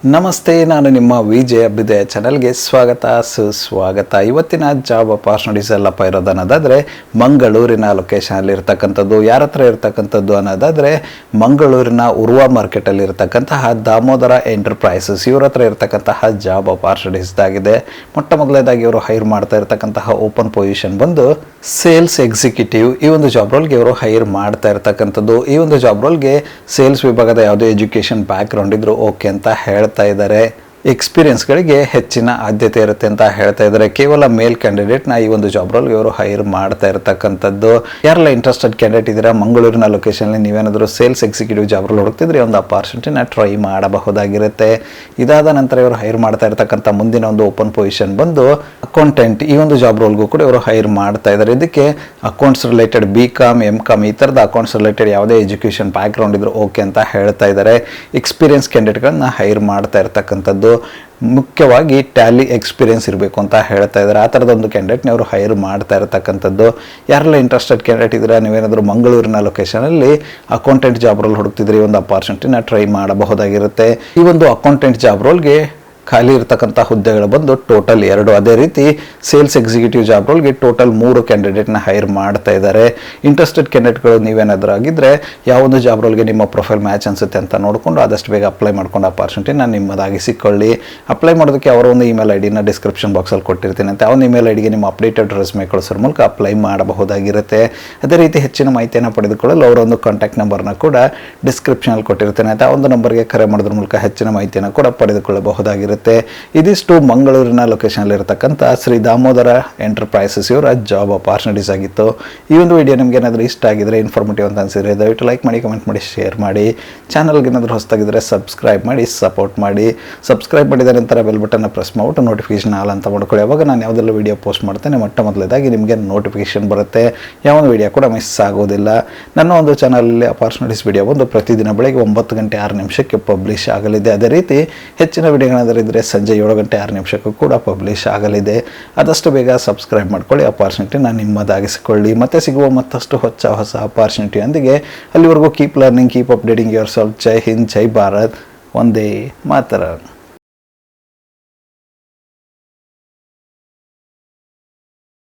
ನಮಸ್ತೆ, ನಾನು ನಿಮ್ಮ ವಿಜಯ ಅಭ್ಯುದಯ ಚಾನಲ್ಗೆ ಸ್ವಾಗತ ಸುಸ್ವಾಗತ. ಇವತ್ತಿನ ಜಾಬ್ ಅಪಾರ್ಚುನಿಟೀಸ್ ಎಲ್ಲಪ್ಪ ಇರೋದನ್ನೋದಾದರೆ ಮಂಗಳೂರಿನ ಲೊಕೇಶನಲ್ಲಿ ಇರ್ತಕ್ಕಂಥದ್ದು. ಯಾರ ಹತ್ರ ಇರ್ತಕ್ಕಂಥದ್ದು ಅನ್ನೋದಾದರೆ ಮಂಗಳೂರಿನ ಉರ್ವ ಮಾರ್ಕೆಟಲ್ಲಿ ಇರ್ತಕ್ಕಂತಹ ದಾಮೋದರ ಎಂಟರ್ಪ್ರೈಸಸ್ ಇವ್ರ ಹತ್ರ ಇರ್ತಕ್ಕಂತಹ ಜಾಬ್ ಅಪಾರ್ಚುನಿಟೀಸ್ದಾಗಿದೆ. ಮೊಟ್ಟ ಮೊದಲನೇದಾಗಿ ಇವರು ಹೈರ್ ಮಾಡ್ತಾ ಇರ್ತಕ್ಕಂತಹ ಓಪನ್ ಪೊಸಿಷನ್ ಬಂದು ಸೇಲ್ಸ್ ಎಕ್ಸಿಕ್ಯೂಟಿವ್. ಈ ಒಂದು ಜಾಬ್ ರೋಲ್ಗೆ ಇವರು ಹೈರ್ ಮಾಡ್ತಾ ಇರ್ತಕ್ಕಂಥದ್ದು. ಈ ಒಂದು ಜಾಬ್ ರೋಲ್ಗೆ ಸೇಲ್ಸ್ ವಿಭಾಗದ ಯಾವುದೇ ಎಜುಕೇಷನ್ ಬ್ಯಾಕ್ಗ್ರೌಂಡ್ ಇದ್ರು ಓಕೆ ಅಂತ ಹೇಳ್ತಾ ಇದ್ದಾರೆ. ಎಕ್ಸ್ಪೀರಿಯನ್ಸ್ಗಳಿಗೆ ಹೆಚ್ಚಿನ ಆದ್ಯತೆ ಇರುತ್ತೆ ಅಂತ ಹೇಳ್ತಾ ಇದ್ದಾರೆ. ಕೇವಲ ಮೇಲ್ ಕ್ಯಾಂಡಿಡೇಟ್ನ ಈ ಒಂದು ಜಾಬ್ ರೋಲ್ಗೆ ಇವರು ಹೈರ್ ಮಾಡ್ತಾ ಇರ್ತಕ್ಕಂಥದ್ದು. ಯಾರೆಲ್ಲ ಇಂಟ್ರೆಸ್ಟೆಡ್ ಕ್ಯಾಂಡಿಡೇಟ್ ಇದ್ದೀರಾ, ಮಂಗಳೂರಿನ ಲೊಕೇಶನಲ್ಲಿ ನೀವೇನಾದರೂ ಸೇಲ್ಸ್ ಎಕ್ಸಿಕ್ಯೂಟಿವ್ ಜಾಬ್ ರೋಲ್ ಹುಡುಕ್ತಿದ್ರೆ ಒಂದು ಅಪಾರ್ಚುನಿಟಿನ ಟ್ರೈ ಮಾಡಬಹುದಾಗಿರುತ್ತೆ. ಇದಾದ ನಂತರ ಇವರು ಹೈರ್ ಮಾಡ್ತಾ ಇರ್ತಕ್ಕಂಥ ಮುಂದಿನ ಒಂದು ಓಪನ್ ಪೊಸಿಷನ್ ಬಂದು ಅಕೌಂಟೆಂಟ್. ಈ ಒಂದು ಜಾಬ್ ರೋಲ್ಗೂ ಕೂಡ ಇವರು ಹೈರ್ ಮಾಡ್ತಾ ಇದ್ದಾರೆ. ಇದಕ್ಕೆ ಅಕೌಂಟ್ಸ್ ರಿಲೇಟೆಡ್ BCom MCom ಈ ಥರದ ಅಕೌಂಟ್ಸ್ ರಿಲೇಟೆಡ್ ಯಾವುದೇ ಎಜುಕೇಷನ್ ಬ್ಯಾಕ್ಗ್ರೌಂಡ್ ಇದ್ರು ಓಕೆ ಅಂತ ಹೇಳ್ತಾ ಇದ್ದಾರೆ. ಎಕ್ಸ್ಪೀರಿಯನ್ಸ್ ಕ್ಯಾಂಡಿಡೇಟ್ಗಳನ್ನ ಹೈರ್ ಮಾಡ್ತಾ ಇರ್ತಕ್ಕಂಥದ್ದು. ಮುಖ್ಯವಾಗಿ ಟ್ಯಾಲಿ ಎಕ್ಸ್ಪೀರಿಯನ್ಸ್ ಇರಬೇಕು ಅಂತ ಹೇಳ್ತಾ ಇದ್ದಾರೆ. ಆ ಥರದೊಂದು ಕ್ಯಾಂಡಿಡೇಟ್ನ ಅವರು ಹೈರ್ ಮಾಡ್ತಾ ಇರತಕ್ಕಂಥದ್ದು. ಯಾರೆಲ್ಲ ಇಂಟ್ರೆಸ್ಟೆಡ್ ಕ್ಯಾಂಡಿಡೇಟ್ ಇದ್ದೀರಾ, ನೀವೇನಾದರೂ ಮಂಗಳೂರಿನ ಲೊಕೇಶನಲ್ಲಿ ಅಕೌಂಟೆಂಟ್ ಜಾಬ್ ರೋಲ್ ಹುಡುಕ್ತಿದ್ರೆ ಈ ಒಂದು ಅಪಾರ್ಚುನಿಟಿನ ಟ್ರೈ ಮಾಡಬಹುದಾಗಿರುತ್ತೆ. ಈ ಒಂದು ಅಕೌಂಟೆಂಟ್ ಜಾಬ್ ರೋಲ್ಗೆ ಖಾಲಿ ಇರತಕ್ಕಂಥ ಹುದ್ದೆಗಳು ಬಂದು ಟೋಟಲ್ 2. ಅದೇ ರೀತಿ ಸೇಲ್ಸ್ ಎಕ್ಸಿಕ್ಯೂಟಿವ್ ಜಾಬ್ ರೋಲ್ಗೆ ಟೋಟಲ್ 3 ಕ್ಯಾಂಡಿಡೇಟ್ನ ಹೈರ್ ಮಾಡ್ತಾ ಇದ್ದಾರೆ. ಇಂಟ್ರೆಸ್ಟೆಡ್ ಕ್ಯಾಂಡಿಡೇಟ್ಗಳು ನೀವೇನಾದರೂ ಆಗಿದ್ದರೆ ಯಾವೊಂದು ಜಾಬ್ ರೋಲ್ಗೆ ನಿಮ್ಮ ಪ್ರೊಫೈಲ್ ಮ್ಯಾಚ್ ಅನಿಸುತ್ತೆ ಅಂತ ನೋಡಿಕೊಂಡು ಆದಷ್ಟು ಬೇಗ ಅಪ್ಲೈ ಮಾಡ್ಕೊಂಡು ಅಪಾರ್ಚುನಿಟಿನ ನಿಮ್ಮದಾಗಿಸಿಕೊಳ್ಳಿ. ಅಪ್ಲೈ ಮಾಡೋದಕ್ಕೆ ಅವರ ಒಂದು ಇಮೇಲ್ ಐಡಿನ ಡಿಸ್ಕ್ರಿಪ್ಷನ್ ಬಾಕ್ಸಲ್ಲಿ ಕೊಟ್ಟಿರ್ತೀನಿ ಅಂತ ಒಂದು ಇಮೇಲ್ ಐಡಿಗೆ ನಿಮ್ಮ ಅಪ್ಡೇಟೆಡ್ ರೆಸ್ಯೂಮೆ ಕಳಿಸೋದ್ರ ಮೂಲಕ ಅಪ್ಲೈ ಮಾಡಬಹುದಾಗಿರುತ್ತೆ. ಅದೇ ರೀತಿ ಹೆಚ್ಚಿನ ಮಾಹಿತಿಯನ್ನು ಪಡೆದುಕೊಳ್ಳಲು ಅವರ ಒಂದು ಕಾಂಟ್ಯಾಕ್ಟ್ ನಂಬರ್ನ ಕೂಡ ಡಿಸ್ಕ್ರಿಪ್ಷನಲ್ಲಿ ಕೊಟ್ಟಿರ್ತೀನಿ ಅಂತ ಒಂದು ನಂಬರ್ಗೆ ಕರೆ ಮಾಡೋದ್ರ ಮೂಲಕ ಹೆಚ್ಚಿನ ಮಾಹಿತಿಯನ್ನು ಕೂಡ ಪಡೆದುಕೊಳ್ಳಬಹುದಾಗಿರುತ್ತೆ. ಇದಿಷ್ಟು ಮಂಗಳೂರಿನ ಲೊಕೇಶನ್ ಇರತಕ್ಕಂಥ ಶ್ರೀ ದಾಮೋದರ ಎಂಟರ್ಪ್ರೈಸಸ್ ಇವರ ಜಾಬ್ ಅಪಾರ್ಚುನಿಟೀಸ್ ಆಗಿತ್ತು. ಈ ಒಂದು ವಿಡಿಯೋ ನಿಮ್ಗೆ ಏನಾದರೂ ಇಷ್ಟ ಆಗಿದ್ರೆ, ಇನ್ಫಾರ್ಮೇಟಿವ್ ಅಂತ ಅನಿಸಿದ್ರೆ ದಯವಿಟ್ಟು ಲೈಕ್ ಮಾಡಿ, ಕಮೆಂಟ್ ಮಾಡಿ, ಶೇರ್ ಮಾಡಿ. ಚಾನಲ್ಗೆ ಏನಾದರೂ ಹೊಸದಾಗಿದ್ದರೆ ಸಬ್ಸ್ಕ್ರೈಬ್ ಮಾಡಿ, ಸಪೋರ್ಟ್ ಮಾಡಿ. ಸಬ್ಸ್ಕ್ರೈಬ್ ಮಾಡಿದ ನಂತರ ಬೆಲ್ ಬಟನ್ನ ಪ್ರೆಸ್ ಮಾಡಿಬಿಟ್ಟು ನೋಟಿಫಿಕೇಶನ್ ಆಲ್ ಅಂತ ಮಾಡ್ಕೊಳ್ಳಿ. ಅವಾಗ ನಾನು ಯಾವುದೆಲ್ಲ ವಿಡಿಯೋ ಪೋಸ್ಟ್ ಮಾಡ್ತೇನೆ ಮೊಟ್ಟ ಮೊದಲೇದಾಗಿ ನಿಮಗೆ ನೋಟಿಫಿಕೇಶನ್ ಬರುತ್ತೆ. ಯಾವ ವಿಡಿಯೋ ಕೂಡ ಮಿಸ್ ಆಗೋದಿಲ್ಲ. ನನ್ನ ಒಂದು ಚಾನಲಲ್ಲಿ ಅಪಾರ್ಚುನಿಟೀಸ್ ವಿಡಿಯೋ ಬಂದು ಪ್ರತಿದಿನ ಬೆಳಗ್ಗೆ 9 ಗಂಟೆ 6 ನಿಮಿಷಕ್ಕೆ ಪಬ್ಲಿಷ್ ಆಗಲಿದೆ. ಅದೇ ರೀತಿ ಹೆಚ್ಚಿನ ವಿಡಿಯೋಗಳಾದರೆ ಸಂಜೆ 7 ಗಂಟೆ 6 ನಿಮಿಷಕ್ಕೂ ಕೂಡ ಪಬ್ಲಿಷ್ ಆಗಲಿದೆ. ಆದಷ್ಟು ಬೇಗ ಸಬ್ಸ್ಕ್ರೈಬ್ ಮಾಡ್ಕೊಳ್ಳಿ, ಅಪಾರ್ಚುನಿಟಿನ ನಿಮ್ಮದಾಗಿಸಿಕೊಳ್ಳಿ. ಮತ್ತೆ ಸಿಗುವ ಮತ್ತಷ್ಟು ಹೊಸ ಅಪಾರ್ಚುನಿಟಿಯೊಂದಿಗೆ ಅಲ್ಲಿವರೆಗೂ keep learning, keep updating yourself. ಜೈ ಹಿಂದ್, ಜೈ ಭಾರತ್, ವಂದೇ ಮಾತರಂ.